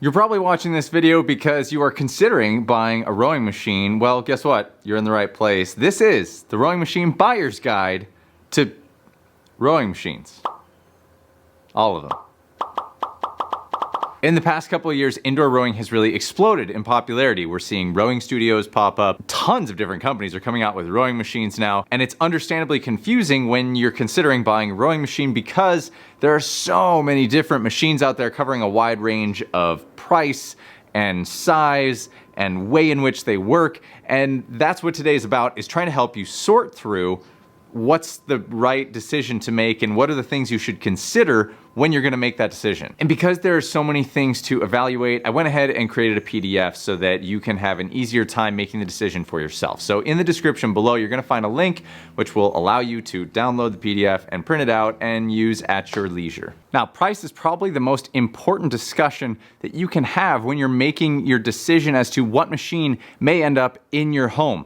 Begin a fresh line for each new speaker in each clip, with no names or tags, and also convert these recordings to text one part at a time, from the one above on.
You're probably watching this video because you are considering buying a rowing machine. Well, guess what? You're in the right place. This is the Rowing Machine Buyer's Guide to rowing machines. All of them. In the past couple of years, indoor rowing has really exploded in popularity. We're seeing rowing studios pop up. Tons of different companies are coming out with rowing machines now, and it's understandably confusing when you're considering buying a rowing machine because there are so many different machines out there covering a wide range of price and size and way in which they work. And that's what today is about, is trying to help you sort through what's the right decision to make and what are the things you should consider when you're gonna make that decision. And because there are so many things to evaluate, I went ahead and created a PDF so that you can have an easier time making the decision for yourself. So in the description below, you're gonna find a link which will allow you to download the PDF and print it out and use at your leisure. Now, price is probably the most important discussion that you can have when you're making your decision as to what machine may end up in your home.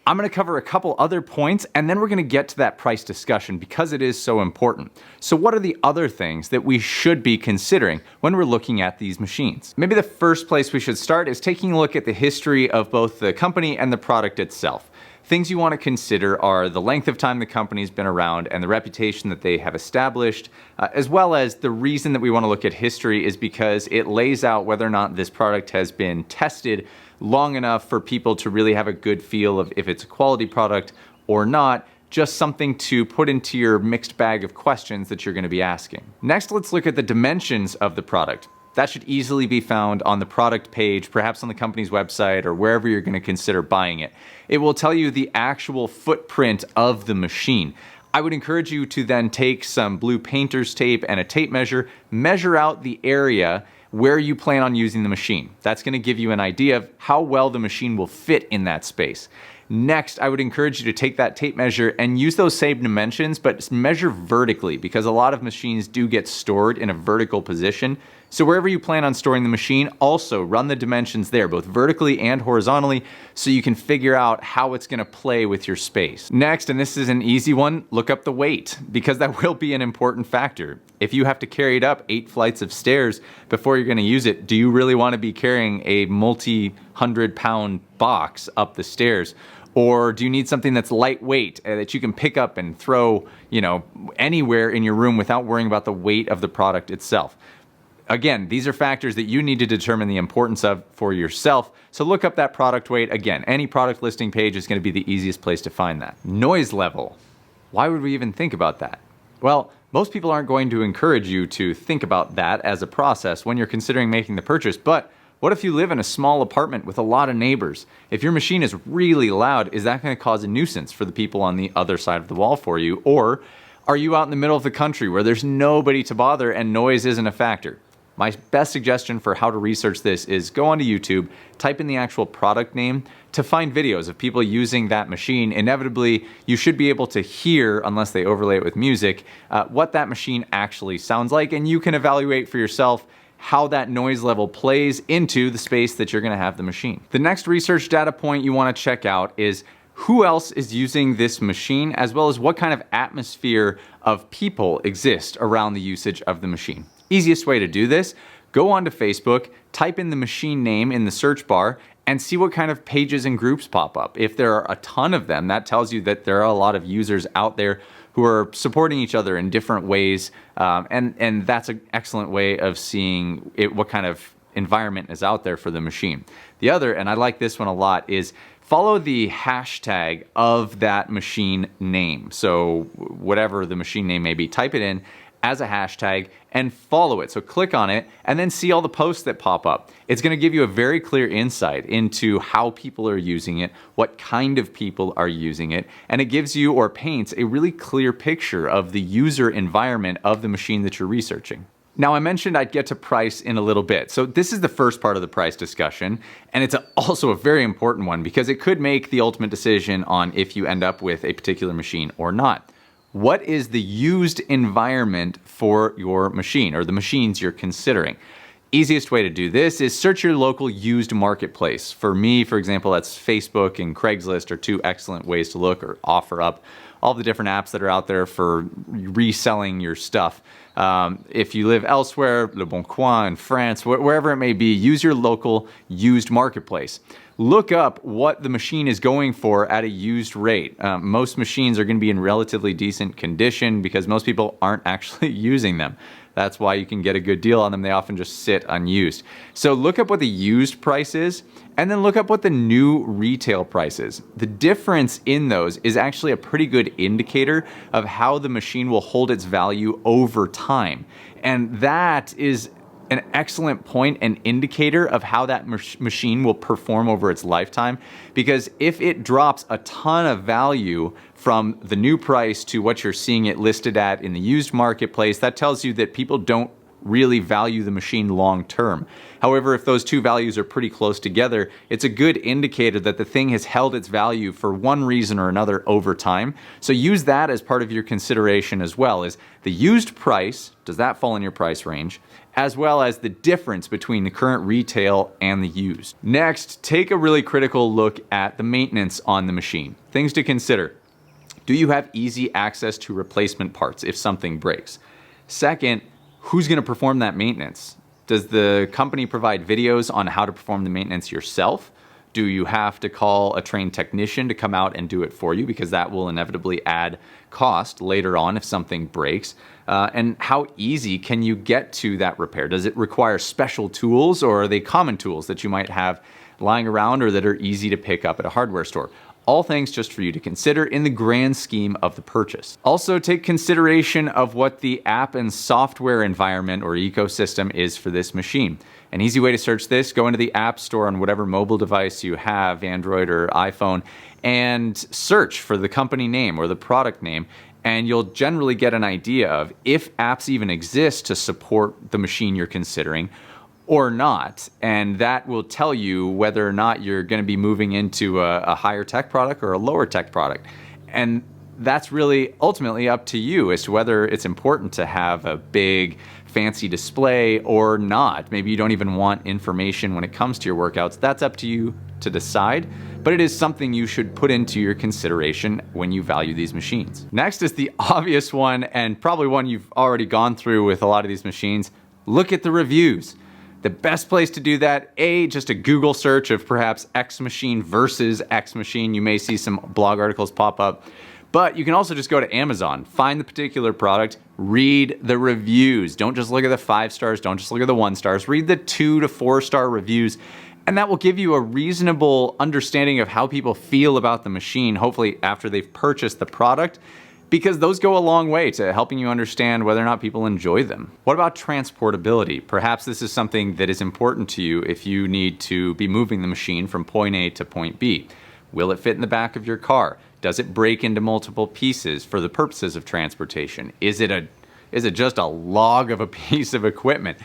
I'm gonna cover a couple other points and then we're gonna get to that price discussion because it is so important. So what are the other things that we should be considering when we're looking at these machines? Maybe the first place we should start is taking a look at the history of both the company and the product itself. Things you want to consider are the length of time the company's been around and the reputation that they have established, as well as the reason that we want to look at history is because it lays out whether or not this product has been tested long enough for people to really have a good feel of if it's a quality product or not, just something to put into your mixed bag of questions that you're going to be asking. Next, let's look at the dimensions of the product. That should easily be found on the product page, perhaps on the company's website or wherever you're going to consider buying it. It will tell you the actual footprint of the machine. I would encourage you to then take some blue painter's tape and a tape measure, measure out the area where you plan on using the machine. That's going to give you an idea of how well the machine will fit in that space. Next, I would encourage you to take that tape measure and use those same dimensions, but measure vertically because a lot of machines do get stored in a vertical position. So wherever you plan on storing the machine, also run the dimensions there, both vertically and horizontally, so you can figure out how it's gonna play with your space. Next, and this is an easy one, look up the weight, because that will be an important factor. If you have to carry it up 8 flights of stairs before you're gonna use it, do you really wanna be carrying a multi-100-pound box up the stairs? Or do you need something that's lightweight that you can pick up and throw, anywhere in your room without worrying about the weight of the product itself? Again, these are factors that you need to determine the importance of for yourself. So look up that product weight. Again, any product listing page is going to be the easiest place to find that. Noise level. Why would we even think about that? Well, most people aren't going to encourage you to think about that as a process when you're considering making the purchase, but what if you live in a small apartment with a lot of neighbors? If your machine is really loud, is that going to cause a nuisance for the people on the other side of the wall for you? Or are you out in the middle of the country where there's nobody to bother and noise isn't a factor? My best suggestion for how to research this is go onto YouTube, type in the actual product name to find videos of people using that machine. Inevitably, you should be able to hear, unless they overlay it with music, what that machine actually sounds like, and you can evaluate for yourself how that noise level plays into the space that you're gonna have the machine. The next research data point you wanna check out is who else is using this machine, as well as what kind of atmosphere of people exist around the usage of the machine. Easiest way to do this, go onto Facebook, type in the machine name in the search bar, and see what kind of pages and groups pop up. If there are a ton of them, that tells you that there are a lot of users out there who are supporting each other in different ways, and that's an excellent way of seeing what kind of environment is out there for the machine. The other, and I like this one a lot, is follow the hashtag of that machine name. So whatever the machine name may be, type it in as a hashtag and follow it. So click on it and then see all the posts that pop up. It's going to give you a very clear insight into how people are using it, what kind of people are using it, and it gives you or paints a really clear picture of the user environment of the machine that you're researching. Now, I mentioned I'd get to price in a little bit. So this is the first part of the price discussion, and it's also a very important one because it could make the ultimate decision on if you end up with a particular machine or not. What is the used environment for your machine or the machines you're considering? Easiest way to do this is search your local used marketplace. For me, for example, that's Facebook and Craigslist are two excellent ways to look, or offer up all the different apps that are out there for reselling your stuff. If you live elsewhere, Le Bon Coin in France, wherever it may be, use your local used marketplace. Look up what the machine is going for at a used rate. Most machines are going to be in relatively decent condition because most people aren't actually using them. That's why you can get a good deal on them. They often just sit unused. So look up what the used price is, and then look up what the new retail price is. The difference in those is actually a pretty good indicator of how the machine will hold its value over time. And that is an excellent point and indicator of how that machine will perform over its lifetime. Because if it drops a ton of value from the new price to what you're seeing it listed at in the used marketplace, that tells you that people don't really value the machine long term. However, if those two values are pretty close together, it's a good indicator that the thing has held its value for one reason or another over time. So use that as part of your consideration as well, is the used price, does that fall in your price range, as well as the difference between the current retail and the used. Next, take a really critical look at the maintenance on the machine. Things to consider. Do you have easy access to replacement parts if something breaks? Second, who's going to perform that maintenance? Does the company provide videos on how to perform the maintenance yourself? Do you have to call a trained technician to come out and do it for you? Because that will inevitably add cost later on if something breaks. And how easy can you get to that repair? Does it require special tools, or are they common tools that you might have lying around or that are easy to pick up at a hardware store? All things just for you to consider in the grand scheme of the purchase. Also take consideration of what the app and software environment or ecosystem is for this machine. An easy way to search this, go into the App Store on whatever mobile device you have, Android or iPhone, and search for the company name or the product name, and you'll generally get an idea of if apps even exist to support the machine you're considering or not, and that will tell you whether or not you're going to be moving into a higher tech product or a lower tech product. And that's really ultimately up to you as to whether it's important to have a big fancy display or not. Maybe you don't even want information when it comes to your workouts. That's up to you to decide, but it is something you should put into your consideration when you value these machines. Next is the obvious one, and probably one you've already gone through with a lot of these machines. Look at the reviews. The best place to do that, just a Google search of perhaps X machine versus X machine. You may see some blog articles pop up, but you can also just go to Amazon, find the particular product, read the reviews. Don't just look at the 5 stars, don't just look at the 1 stars, read the 2 to 4 star reviews, and that will give you a reasonable understanding of how people feel about the machine, hopefully after they've purchased the product, because those go a long way to helping you understand whether or not people enjoy them. What about transportability? Perhaps this is something that is important to you if you need to be moving the machine from point A to point B. Will it fit in the back of your car? Does it break into multiple pieces for the purposes of transportation? Is it just a log of a piece of equipment?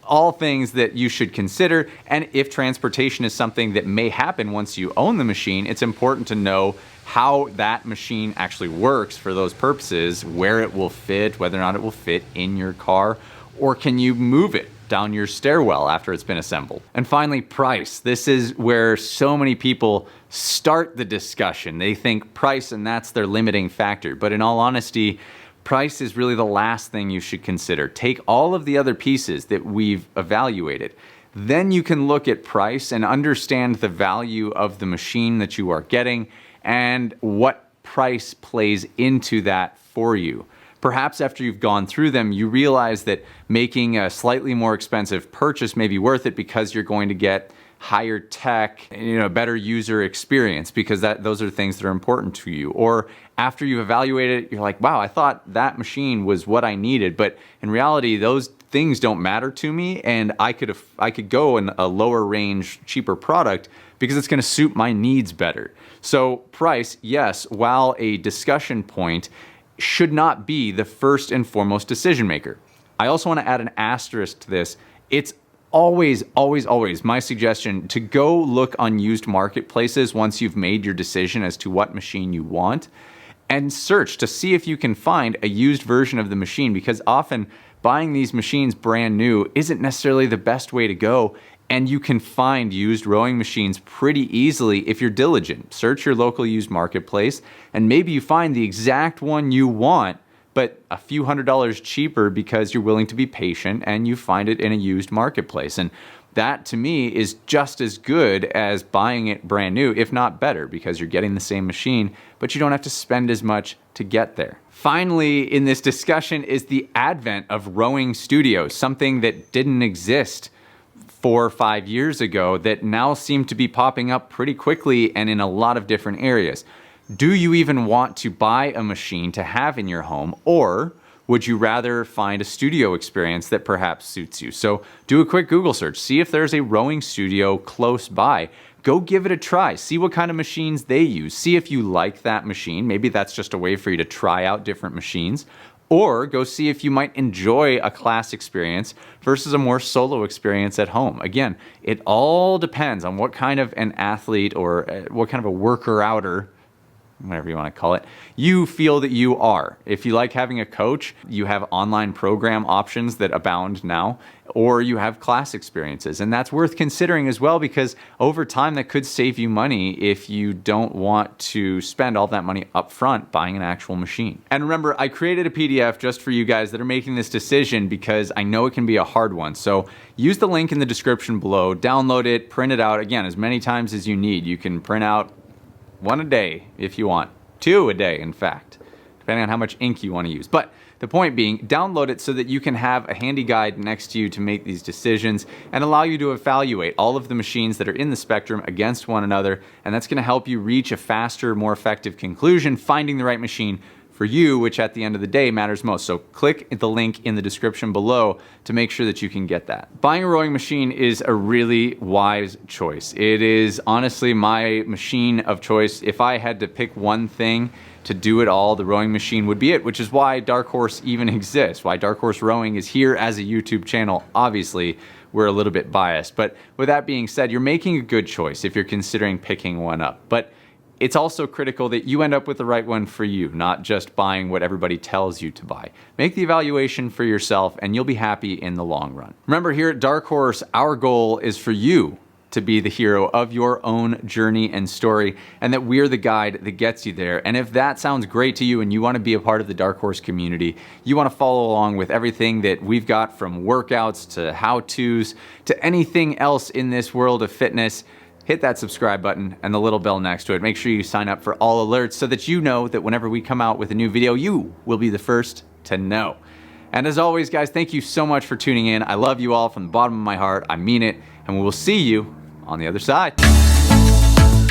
All things that you should consider, and if transportation is something that may happen once you own the machine, it's important to know how that machine actually works for those purposes, where it will fit, whether or not it will fit in your car, or can you move it down your stairwell after it's been assembled. And finally, price. This is where so many people start the discussion. They think price and that's their limiting factor, but in all honesty, price is really the last thing you should consider. Take all of the other pieces that we've evaluated. Then you can look at price and understand the value of the machine that you are getting and what price plays into that for you. Perhaps after you've gone through them, you realize that making a slightly more expensive purchase may be worth it because you're going to get higher tech, better user experience, because those are things that are important to you. Or after you've evaluated it, you're like, wow, I thought that machine was what I needed, but in reality, those things don't matter to me, and I could go in a lower range, cheaper product because it's going to suit my needs better. So price, yes, while a discussion point, should not be the first and foremost decision maker. I also want to add an asterisk to this. It's always, always, always my suggestion to go look on used marketplaces once you've made your decision as to what machine you want, and search to see if you can find a used version of the machine, because often buying these machines brand new isn't necessarily the best way to go, and you can find used rowing machines pretty easily if you're diligent. Search your local used marketplace, and maybe you find the exact one you want, but a few $100s cheaper because you're willing to be patient and you find it in a used marketplace. And that to me is just as good as buying it brand new, if not better, because you're getting the same machine, but you don't have to spend as much to get there. Finally, in this discussion is the advent of rowing studios, something that didn't exist 4 or 5 years ago that now seem to be popping up pretty quickly and in a lot of different areas. Do you even want to buy a machine to have in your home, or would you rather find a studio experience that perhaps suits you? So do a quick Google search, see if there's a rowing studio close by. Go give it a try, see what kind of machines they use, see if you like that machine. Maybe that's just a way for you to try out different machines. Or go see if you might enjoy a class experience versus a more solo experience at home. Again, it all depends on what kind of an athlete or what kind of a worker-outer, whatever you want to call it, you feel that you are. If you like having a coach, you have online program options that abound now, or you have class experiences. And that's worth considering as well, because over time that could save you money if you don't want to spend all that money up front buying an actual machine. And remember, I created a PDF just for you guys that are making this decision because I know it can be a hard one. So use the link in the description below, download it, print it out, again, as many times as you need. You can print out 1 a day if you want, 2 a day in fact, depending on how much ink you want to use. But the point being, download it so that you can have a handy guide next to you to make these decisions and allow you to evaluate all of the machines that are in the spectrum against one another, and that's going to help you reach a faster, more effective conclusion, finding the right machine for you, which at the end of the day matters most. So click the link in the description below to make sure that you can get that. Buying a rowing machine is a really wise choice. It is honestly my machine of choice. If I had to pick one thing to do it all, the rowing machine would be it, which is why Dark Horse even exists, why Dark Horse Rowing is here as a YouTube channel. Obviously, we're a little bit biased, but with that being said, you're making a good choice if you're considering picking one up. But it's also critical that you end up with the right one for you, not just buying what everybody tells you to buy. Make the evaluation for yourself and you'll be happy in the long run. Remember, here at Dark Horse, our goal is for you to be the hero of your own journey and story, and that we're the guide that gets you there. And if that sounds great to you and you want to be a part of the Dark Horse community, you want to follow along with everything that we've got, from workouts to how-tos to anything else in this world of fitness, hit that subscribe button and the little bell next to it. Make sure you sign up for all alerts so that you know that whenever we come out with a new video, you will be the first to know. And as always, guys, thank you so much for tuning in. I love you all from the bottom of my heart. I mean it. And we will see you on the other side.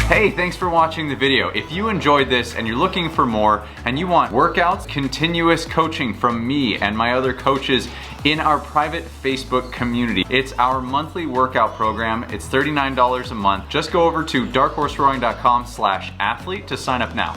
Hey, thanks for watching the video. If you enjoyed this and you're looking for more and you want workouts, continuous coaching from me and my other coaches in our private Facebook community, it's our monthly workout program. It's $39 a month. Just go over to darkhorserowing.com/athlete to sign up now.